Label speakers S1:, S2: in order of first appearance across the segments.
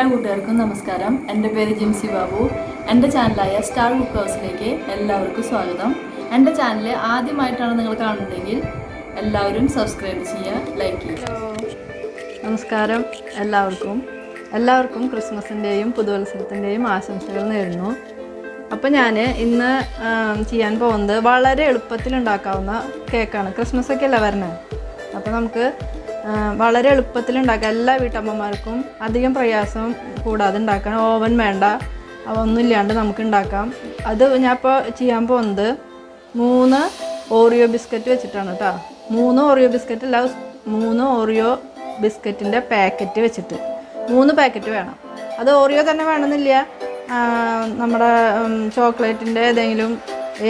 S1: എല്ലാ കൂട്ടുകാർക്കും നമസ്കാരം. എൻ്റെ പേര് ജിൻസി ബാബു. എൻ്റെ ചാനലായ സ്റ്റാർ കുക്കേഴ്സിലേക്ക് എല്ലാവർക്കും സ്വാഗതം. എൻ്റെ ചാനൽ ആദ്യമായിട്ടാണ് നിങ്ങൾ കാണുന്നതെങ്കിൽ എല്ലാവരും സബ്സ്ക്രൈബ് ചെയ്യുക, ലൈക്ക് ചെയ്യുക. നമസ്കാരം എല്ലാവർക്കും ക്രിസ്മസിൻ്റെയും പുതുവത്സരത്തിൻ്റെയും ആശംസകൾ നേരുന്നു. അപ്പോൾ ഞാൻ ഇന്ന് ചെയ്യാൻ പോകുന്നത് വളരെ എളുപ്പത്തിൽ ഉണ്ടാക്കാവുന്ന കേക്കാണ്. ക്രിസ്മസൊക്കെ അല്ല വരണേ, അപ്പോൾ നമുക്ക് വളരെ എളുപ്പത്തിൽ ഉണ്ടാക്കാം. എല്ലാ വീട്ടമ്മമാർക്കും അധികം പ്രയാസം കൂടാതെ ഉണ്ടാക്കാൻ, ഓവൻ വേണ്ട, ഒന്നുമില്ലാണ്ട് നമുക്ക് ഉണ്ടാക്കാം. അത് ഞാൻ ഇപ്പോൾ ചെയ്യാൻ പോകുന്നത് 3 ഓറിയോ ബിസ്ക്കറ്റ് വെച്ചിട്ടാണ് കേട്ടോ. 3 ഓറിയോ ബിസ്ക്കറ്റ് അല്ല, 3 ഓറിയോ ബിസ്ക്കറ്റിൻ്റെ പാക്കറ്റ് വെച്ചിട്ട് 3 പാക്കറ്റ് വേണം. അത് ഓറിയോ തന്നെ വേണമെന്നില്ല, നമ്മുടെ ചോക്ലേറ്റിൻ്റെ ഏതെങ്കിലും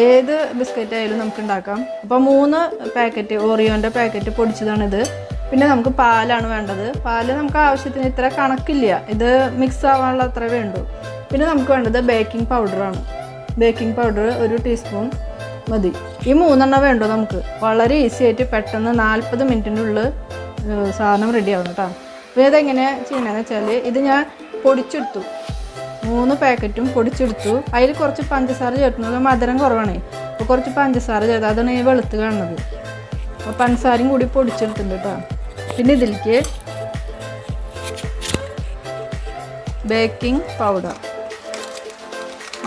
S1: ഏത് ബിസ്ക്കറ്റ് ആയാലും നമുക്ക് ഉണ്ടാക്കാം. അപ്പോൾ 3 പാക്കറ്റ് ഓറിയോൻ്റെ പാക്കറ്റ് പൊടിച്ചതാണിത്. പിന്നെ നമുക്ക് പാലാണ് വേണ്ടത്. പാല് നമുക്ക് ആവശ്യത്തിന്, ഇത്ര കണക്കില്ല, ഇത് മിക്സ് ആവാനുള്ള അത്ര വേണ്ടു. പിന്നെ നമുക്ക് വേണ്ടത് ബേക്കിംഗ് പൗഡറാണ്. ബേക്കിംഗ് പൗഡർ 1 ടീസ്പൂൺ മതി. ഈ 3 വേണ്ടു നമുക്ക്. വളരെ ഈസി ആയിട്ട് പെട്ടെന്ന് 40 മിനിറ്റിൻ്റെ ഉള്ളിൽ സാധനം റെഡി ആവും കേട്ടോ. അപ്പോൾ ഇതെങ്ങനെ ചെയ്യണമെന്ന് വെച്ചാൽ, ഇത് ഞാൻ പൊടിച്ചെടുത്തു, 3 പാക്കറ്റും പൊടിച്ചെടുത്തു. അതിൽ കുറച്ച് പഞ്ചസാര ചേർക്കുന്നത്, മധുരം കുറവാണ്, അപ്പോൾ കുറച്ച് പഞ്ചസാര ചേർത്ത്, അതാണ് ഈ വെളുത്ത് കാണുന്നത്. അപ്പോൾ പഞ്ചസാരയും കൂടി പൊടിച്ചെടുത്തിട്ടുണ്ട് കേട്ടോ. പിന്നെ ഇതിലേക്ക് ബേക്കിംഗ് പൗഡർ,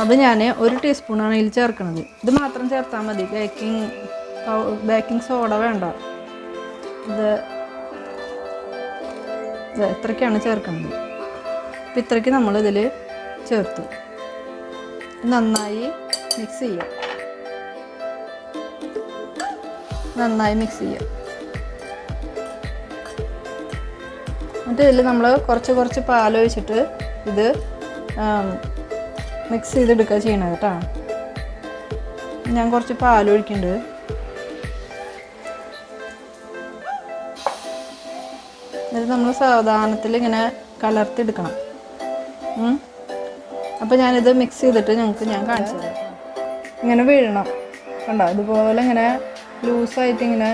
S1: അത് ഞാൻ 1 ടീസ്പൂണാണ് ഇതിൽ ചേർക്കുന്നത്. ഇത് മാത്രം ചേർത്താൽ മതി, ബേക്കിംഗ് സോഡ വേണ്ട. ഇത് ഇത്രയ്ക്കാണ് ചേർക്കുന്നത്. അപ്പം ഇത്രയ്ക്ക് നമ്മളിതിൽ ചേർത്തു നന്നായി മിക്സ് ചെയ്യുക. എന്നിട്ട് ഇതിൽ നമ്മൾ കുറച്ച് പാലൊഴിച്ചിട്ട് ഇത് മിക്സ് ചെയ്തെടുക്കുക ചെയ്യണത് കേട്ടോ. ഞാൻ കുറച്ച് പാലൊഴിക്കുന്നുണ്ട്. എന്നിട്ട് നമ്മൾ സാവധാനത്തിൽ ഇങ്ങനെ കലർത്തിയെടുക്കണം. അപ്പോൾ ഞാനിത് മിക്സ് ചെയ്തിട്ട് ഞാൻ കാണിച്ചു തരാം. ഇങ്ങനെ വീഴണം കണ്ടോ, ഇതുപോലെ ഇങ്ങനെ ലൂസായിട്ട് ഇങ്ങനെ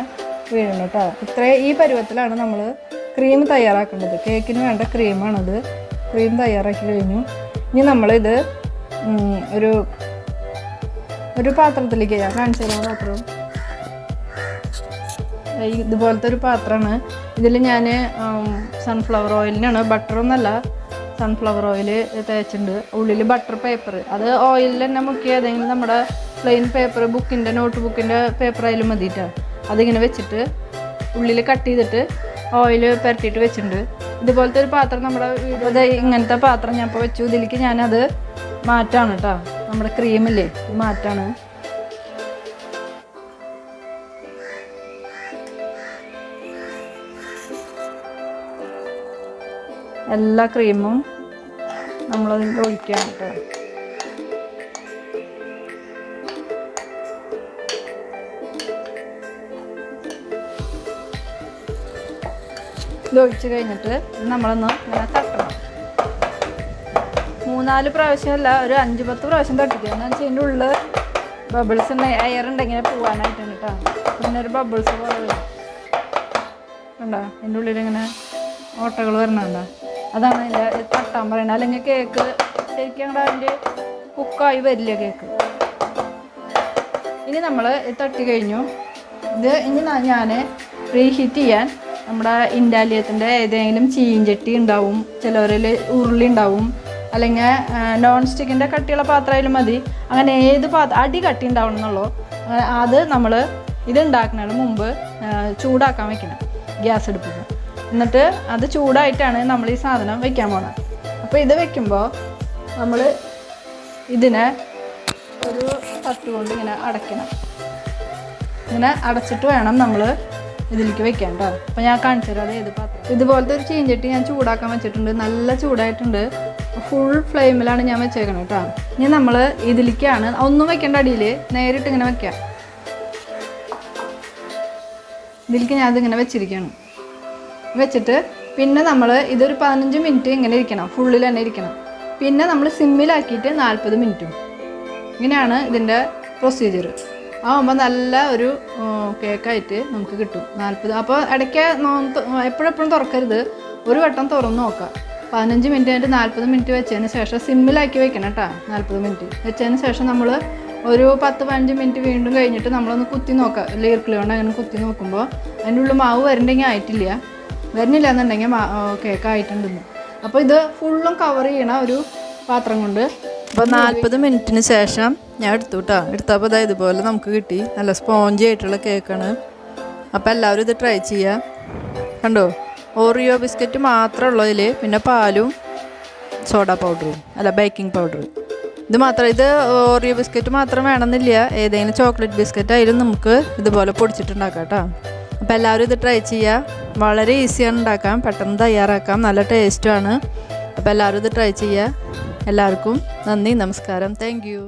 S1: വീഴണം കേട്ടോ. ഈ പരുവത്തിലാണ് നമ്മൾ ക്രീം തയ്യാറാക്കേണ്ടത്. കേക്കിന് വേണ്ട ക്രീമാണത്. ക്രീം തയ്യാറാക്കി കഴിഞ്ഞു. ഇനി നമ്മളിത് ഒരു പാത്രത്തിലേക്ക്, ഞാൻ കാണിച്ചു തരാം പാത്രം. ഇതുപോലത്തെ ഒരു പാത്രമാണ്. ഇതിൽ ഞാൻ സൺഫ്ലവർ ഓയിലിനാണ്, ബട്ടറൊന്നല്ല, സൺഫ്ലവർ ഓയിൽ തേച്ചിട്ടുണ്ട്. ഉള്ളിൽ ബട്ടർ പേപ്പർ, അത് ഓയിലിൽ തന്നെ മുക്കി ഏതെങ്കിലും നമ്മുടെ പ്ലെയിൻ പേപ്പർ, ബുക്കിൻ്റെ നോട്ട് ബുക്കിൻ്റെ പേപ്പർ ആയാലും മതിയിട്ടാ. അതിങ്ങനെ വെച്ചിട്ട് ഉള്ളിൽ കട്ട് ചെയ്തിട്ട് ഓയിൽ പുരട്ടിയിട്ട് വെച്ചിട്ടുണ്ട്. ഇതുപോലത്തെ ഒരു പാത്രം നമ്മുടെ വീട്, ഇങ്ങനത്തെ പാത്രം ഞാൻ ഇപ്പോൾ വെച്ചു. ഇതിലേക്ക് ഞാനത് മാറ്റാണ് കേട്ടോ. നമ്മുടെ ക്രീമില്ലേ, മാറ്റാണ്. എല്ലാ ക്രീമും നമ്മളതിൽ ഒഴിക്കണം കേട്ടോ. ഇത് ഒഴിച്ച് കഴിഞ്ഞിട്ട് നമ്മളൊന്ന് ഇങ്ങനെ തട്ടണം. 3-4 പ്രാവശ്യമല്ല, ഒരു 5-10 പ്രാവശ്യം തട്ടിക്കുക. എന്നാന്ന് വെച്ചാൽ ഇതിൻ്റെ ഉള്ളിൽ ബബിൾസ് എയർ ഉണ്ടെങ്കിൽ പോകാനായിട്ടാണ് കേട്ടോ. പിന്നെ ഒരു ബബിൾസ് പോലെ വരും കണ്ടോ, ഇതിൻ്റെ ഉള്ളിലിങ്ങനെ ഓട്ടകൾ വരണുണ്ടോ, അതാണ് അതിൻ്റെ തട്ടാൻ പറയുന്നത്. അല്ലെങ്കിൽ കേക്ക് ശരിക്കും അതിൻ്റെ കുക്കായി വരില്ല കേക്ക്. ഇനി നമ്മൾ തട്ടി കഴിഞ്ഞു. ഇനി ഞാൻ റീഹീറ്റ് ചെയ്യാൻ നമ്മുടെ ഇൻഡാലിയത്തിൻ്റെ ഏതെങ്കിലും ചീഞ്ചട്ടി ഉണ്ടാവും, ചിലവരിൽ ഉരുളി ഉണ്ടാവും, അല്ലെങ്കിൽ നോൺ സ്റ്റിക്കിൻ്റെ കട്ടിയുള്ള പാത്രമായാലും മതി. അങ്ങനെ ഏത് അടി കട്ടി ഉണ്ടാവണം എന്നുള്ളൂ. അത് നമ്മൾ ഇത് ഉണ്ടാക്കുന്നതിന് മുമ്പ് ചൂടാക്കാൻ വെക്കണം ഗ്യാസ് അടുപ്പിൽ. എന്നിട്ട് അത് ചൂടായിട്ടാണ് നമ്മൾ ഈ സാധനം വെക്കാൻ പോകണം. അപ്പോൾ ഇത് വെക്കുമ്പോൾ നമ്മൾ ഇതിനെ ഒരു തട്ട് കൊണ്ട് ഇങ്ങനെ അടയ്ക്കണം. ഇങ്ങനെ അടച്ചിട്ട് വേണം നമ്മൾ ഇതിലേക്ക് വെക്കാൻ കേട്ടോ. അപ്പോൾ ഞാൻ കാണിച്ചു തരാം അത് ഏത് പാത്രം. ഇതുപോലത്തെ ഒരു ചീഞ്ചട്ടി ഞാൻ ചൂടാക്കാൻ വെച്ചിട്ടുണ്ട്. നല്ല ചൂടായിട്ടുണ്ട്. ഫുൾ ഫ്ലെയിമിലാണ് ഞാൻ വെച്ചേക്കണം കേട്ടോ. ഇനി നമ്മൾ ഇതിലേക്കാണ്, ഒന്നും വെക്കേണ്ട, അടിയിൽ നേരിട്ട് ഇങ്ങനെ വെക്കാം. ഇതിലേക്ക് ഞാൻ ഇതിങ്ങനെ വെച്ചിരിക്കുകയാണ്. വെച്ചിട്ട് പിന്നെ നമ്മൾ ഇതൊരു 15 മിനിറ്റ് ഇങ്ങനെ ഇരിക്കണം, ഫുള്ളിൽ തന്നെ ഇരിക്കണം. പിന്നെ നമ്മൾ സിമ്മിലാക്കിയിട്ട് 40 മിനിറ്റും. ഇങ്ങനെയാണ് ഇതിൻ്റെ പ്രൊസീജിയർ. ആകുമ്പോൾ നല്ല ഒരു കേക്കായിട്ട് നമുക്ക് കിട്ടും. 40. അപ്പോൾ ഇടയ്ക്ക് എപ്പോഴെപ്പോഴും തുറക്കരുത്, ഒരു വട്ടം തുറന്ന് നോക്കാം.
S2: 15 മിനിറ്റ് കഴിഞ്ഞിട്ട് 40 മിനിറ്റ് വെച്ചതിന് ശേഷം സിമ്മിലാക്കി വെക്കണം കേട്ടോ. 40 മിനിറ്റ് വെച്ചതിന് ശേഷം നമ്മൾ ഒരു 10-15 മിനിറ്റ് വീണ്ടും കഴിഞ്ഞിട്ട് നമ്മളൊന്ന് കുത്തി നോക്കാം. ഈർക്കിളി കൊണ്ട് അങ്ങനെ കുത്തി നോക്കുമ്പോൾ അതിൻ്റെ ഉള്ളിൽ മാവ് വരണ്ടെങ്കിൽ ആയിട്ടില്ല, വരുന്നില്ല എന്നുണ്ടെങ്കിൽ കേക്ക് ആയിട്ടുണ്ടെന്ന്. അപ്പോൾ ഇത് ഫുള്ളും കവർ ചെയ്യണ ഒരു പാത്രം കൊണ്ട്. അപ്പോൾ 40 മിനിറ്റിന് ശേഷം ഞാൻ എടുത്തു കേട്ടോ. എടുത്തപ്പോൾ ഇതാ ഇതുപോലെ നമുക്ക് കിട്ടി. നല്ല സ്പോഞ്ചി ആയിട്ടുള്ള കേക്കാണ്. അപ്പോൾ എല്ലാവരും ഇത് ട്രൈ ചെയ്യുക. കണ്ടോ, ഓറിയോ ബിസ്ക്കറ്റ് മാത്രമേ ഉള്ളതിൽ, പിന്നെ പാലും സോഡ പൗഡറും ബേക്കിംഗ് പൗഡർ. ഇത് മാത്രം, ഇത് ഓറിയോ ബിസ്ക്കറ്റ് മാത്രം വേണമെന്നില്ല, ഏതെങ്കിലും ചോക്ലേറ്റ് ബിസ്ക്കറ്റ് ആയാലും നമുക്ക് ഇതുപോലെ പൊടിച്ചിട്ടുണ്ടാക്കാം കേട്ടോ. അപ്പോൾ എല്ലാവരും ഇത് ട്രൈ ചെയ്യുക. വളരെ ഈസിയാണ് ഉണ്ടാക്കാം, പെട്ടെന്ന് തയ്യാറാക്കാം, നല്ല ടേസ്റ്റുമാണ്. അപ്പോൾ എല്ലാവരും ഇത് ട്രൈ ചെയ്യുക. എല്ലാവർക്കും നന്ദി, നമസ്കാരം, താങ്ക് യു.